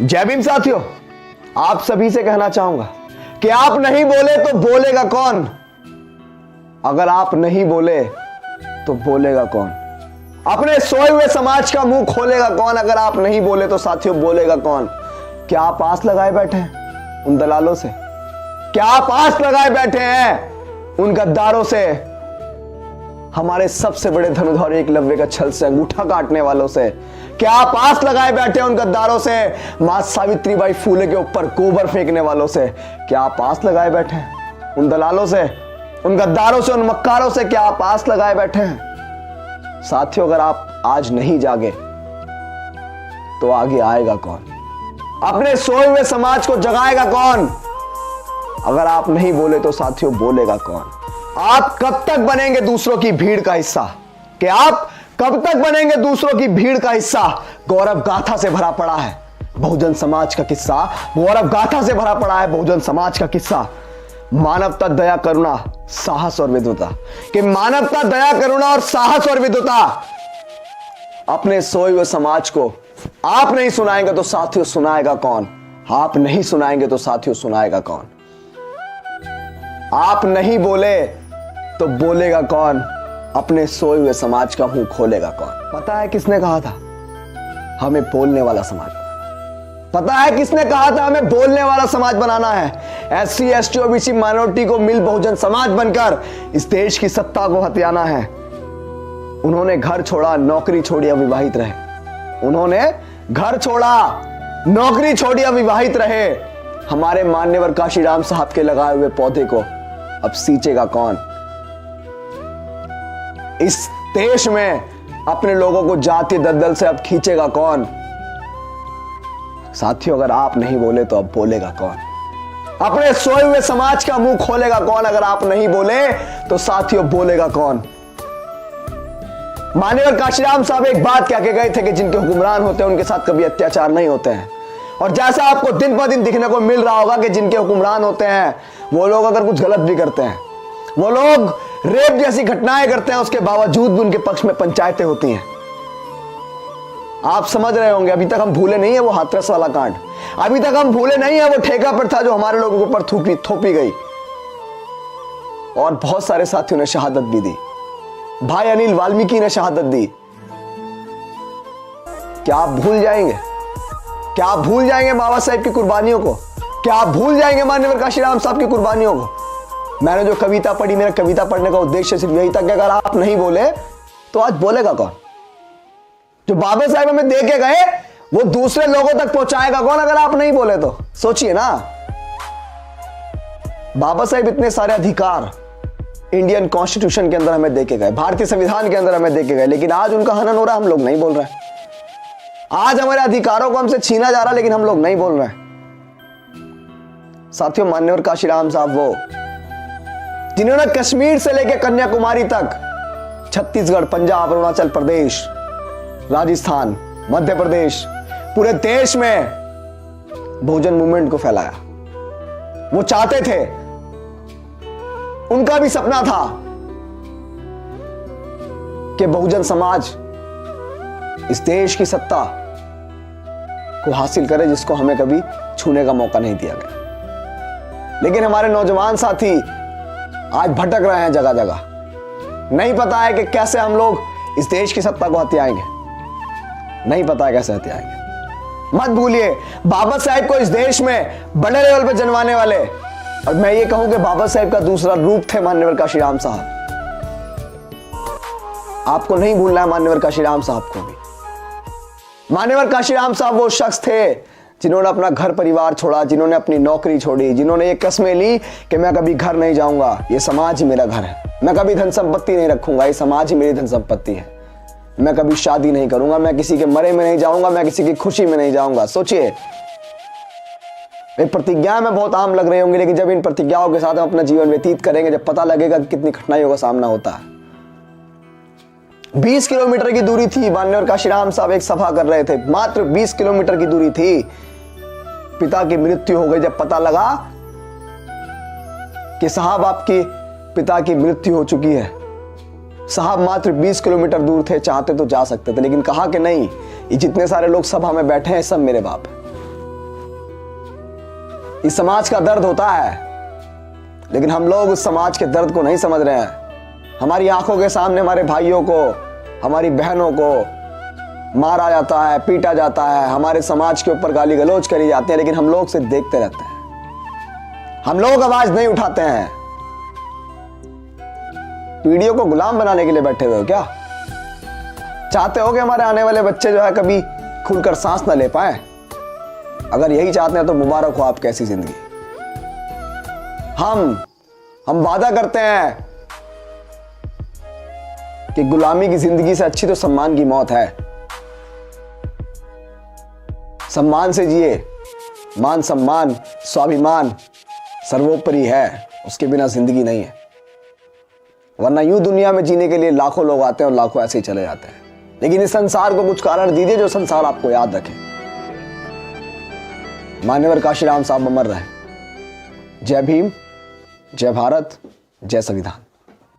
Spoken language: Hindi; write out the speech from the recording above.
जय भीम साथियों, आप सभी से कहना चाहूंगा कि आप नहीं बोले तो बोलेगा कौन। अगर आप नहीं बोले तो बोलेगा कौन। अपने सोए हुए समाज का मुंह खोलेगा कौन। अगर आप नहीं बोले तो साथियों बोलेगा कौन। क्या आप आस लगाए बैठे हैं उन दलालों से? क्या आप आस लगाए बैठे हैं उन गद्दारों से? हमारे सबसे बड़े धनुधर एकलव्य का छल से अंगूठा काटने वालों से? क्या आप आस लगाए बैठे हैं उन गद्दारों से? मां सावित्रीबाई फूले के ऊपर गोबर फेंकने वालों से? क्या आप आस लगाए बैठे हैं उन दलालों से, उन गद्दारों से, उन मक्कारों से? क्या आप आस लगाए बैठे हैं? साथियों, अगर आप आज नहीं जागे तो आगे आएगा कौन? अपने सोए हुए समाज को जगाएगा कौन? अगर आप नहीं बोले तो साथियों बोलेगा कौन? आप कब तक बनेंगे दूसरों की भीड़ का हिस्सा? कि आप कब तक बनेंगे दूसरों की भीड़ का हिस्सा? गौरव गाथा से भरा पड़ा है बहुजन समाज का किस्सा। गौरव गाथा से भरा पड़ा है बहुजन समाज का किस्सा। मानवता, दया, करुणा, साहस और विद्वता। कि मानवता, दया, करुणा और साहस और विद्वता अपने सोए हुए समाज को आप नहीं सुनाएंगे तो साथियों सुनाएगा कौन? आप नहीं सुनाएंगे तो साथियों सुनाएगा कौन? आप नहीं बोले तो बोलेगा कौन? अपने सोए हुए समाज का मुंह खोलेगा कौन? पता है किसने कहा था हमें बोलने वाला समाज? पता है किसने कहा था हमें बोलने वाला समाज बनाना है? एससी, एसटी, ओबीसी, माइनॉरिटी को मिल बहुजन समाज बनकर इस देश की सत्ता को हथियाना है। उन्होंने घर छोड़ा, नौकरी छोड़ी, अविवाहित रहे। उन्होंने घर छोड़ा, नौकरी छोड़ी, अविवाहित रहे। हमारे मान्यवर काशीराम साहब के लगाए हुए पौधे को अब सींचेगा कौन? इस देश में अपने लोगों को जाति दलदल से अब खींचेगा कौन? साथियों, अगर आप नहीं बोले तो अब बोलेगा कौन? अपने सोए हुए समाज का मुंह खोलेगा कौन? अगर आप नहीं बोले तो साथियों बोलेगा कौन? मान्यवर काशीराम साहब एक बात कह के गए थे कि जिनके हुक्मरान होते हैं उनके साथ कभी अत्याचार नहीं होते हैं। और जैसा आपको दिन ब दिन दिखने को मिल रहा होगा कि जिनके हुक्मरान होते हैं वो लोग अगर कुछ गलत भी करते हैं, वो लोग रेप जैसी घटनाएं करते हैं, उसके बावजूद भी उनके पक्ष में पंचायतें होती हैं। आप समझ रहे होंगे, अभी तक हम भूले नहीं है वो हाथरस वाला कांड। अभी तक हम भूले नहीं है वो ठेका प्रथा जो हमारे लोगों के ऊपर थोपी गई। और बहुत सारे साथियों ने शहादत भी दी। भाई अनिल वाल्मीकि ने शहादत दी। क्या आप भूल जाएंगे? क्या आप भूल जाएंगे बाबा साहेब की कुर्बानियों को? क्या आप भूल जाएंगे मान्यवर काशीराम साहब की कुर्बानियों को? मैंने जो कविता पढ़ी, मेरा कविता पढ़ने का उद्देश्य सिर्फ यही था कि अगर आप नहीं बोले तो आज बोलेगा कौन? जो बाबा साहेब हमें दे के गए वो दूसरे लोगों तक पहुंचाएगा कौन अगर आप नहीं बोले तो? सोचिए ना, बाबा साहेब इतने सारे अधिकार इंडियन कॉन्स्टिट्यूशन के अंदर हमें दे के गए, भारतीय संविधान के अंदर हमें दे के गए, लेकिन आज उनका हनन हो रहा है, हम लोग नहीं बोल रहे। आज हमारे अधिकारों को हमसे छीना जा रहा है लेकिन हम लोग नहीं बोल रहे हैं। साथियों, मान्यवर काशीराम साहब वो जिन्होंने कश्मीर से लेकर कन्याकुमारी तक, छत्तीसगढ़, पंजाब, अरुणाचल प्रदेश, राजस्थान, मध्य प्रदेश, पूरे देश में बहुजन मूवमेंट को फैलाया। वो चाहते थे, उनका भी सपना था कि बहुजन समाज इस देश की सत्ता को हासिल करे जिसको हमें कभी छूने का मौका नहीं दिया गया। लेकिन हमारे नौजवान साथी आज भटक रहे हैं जगह जगह। नहीं पता है कि कैसे हम लोग इस देश की सत्ता को हथियाएंगे। नहीं पता है कैसे हथियाएंगे। मत भूलिए, बाबा साहेब को इस देश में बड़े लेवल पर जनवाने वाले, और मैं ये कहूं कि बाबा साहेब का दूसरा रूप थे मान्यवर काशीराम साहब। आपको नहीं भूलना है मान्यवर काशीराम साहब को भी। मान्यवर काशीराम साहब वो शख्स थे जिन्होंने अपना घर परिवार छोड़ा, जिन्होंने अपनी नौकरी छोड़ी, जिन्होंने ये कस्में ली कि मैं कभी घर नहीं जाऊंगा, ये समाज ही मेरा घर है, मैं कभी धन संपत्ति नहीं रखूंगा, ये समाज ही मेरी धन संपत्ति है, मैं कभी शादी नहीं करूंगा, मैं किसी के मरे में नहीं जाऊंगा, मैं किसी की खुशी में नहीं जाऊंगा। सोचिए, ये प्रतिज्ञा में बहुत आम लग रही होंगी, लेकिन जब इन प्रतिज्ञाओं के साथ हम अपना जीवन व्यतीत करेंगे, जब पता लगेगा कि कितनी कठिनाइयों का सामना होता है। 20 किलोमीटर की दूरी थी, मान्यवर काशीराम साहब एक सभा कर रहे थे, मात्र 20 किलोमीटर की दूरी थी, पिता की मृत्यु हो गई। जब पता लगा कि साहब आपकी पिता की मृत्यु हो चुकी है, साहब मात्र 20 किलोमीटर दूर थे, चाहते तो जा सकते थे, लेकिन कहा कि नहीं, ये जितने सारे लोग सभा में बैठे हैं सब मेरे बाप है, इस समाज का दर्द होता है, लेकिन हम लोग उस समाज के दर्द को नहीं समझ रहे हैं। हमारी आंखों के सामने हमारे भाइयों को, हमारी बहनों को मारा जाता है, पीटा जाता है, हमारे समाज के ऊपर गाली गलौज करी जाती है, लेकिन हम लोग सिर्फ देखते रहते हैं। हम लोग आवाज नहीं उठाते हैं। पीढ़ियों को गुलाम बनाने के लिए बैठे हुए हो क्या? चाहते हो कि हमारे आने वाले बच्चे जो है कभी खुलकर सांस ना ले पाए? अगर यही चाहते हैं तो मुबारक हो आप कैसी जिंदगी। हम वादा करते हैं कि गुलामी की जिंदगी से अच्छी तो सम्मान की मौत है। सम्मान से जिए, मान सम्मान स्वाभिमान सर्वोपरि है, उसके बिना जिंदगी नहीं है। वरना यूं दुनिया में जीने के लिए लाखों लोग आते हैं और लाखों ऐसे ही चले जाते हैं। लेकिन इस संसार को कुछ कारण दीजिए जो संसार आपको याद रखे। मान्यवर काशीराम साहब अमर रहे। जय भीम, जय भारत, जय संविधान।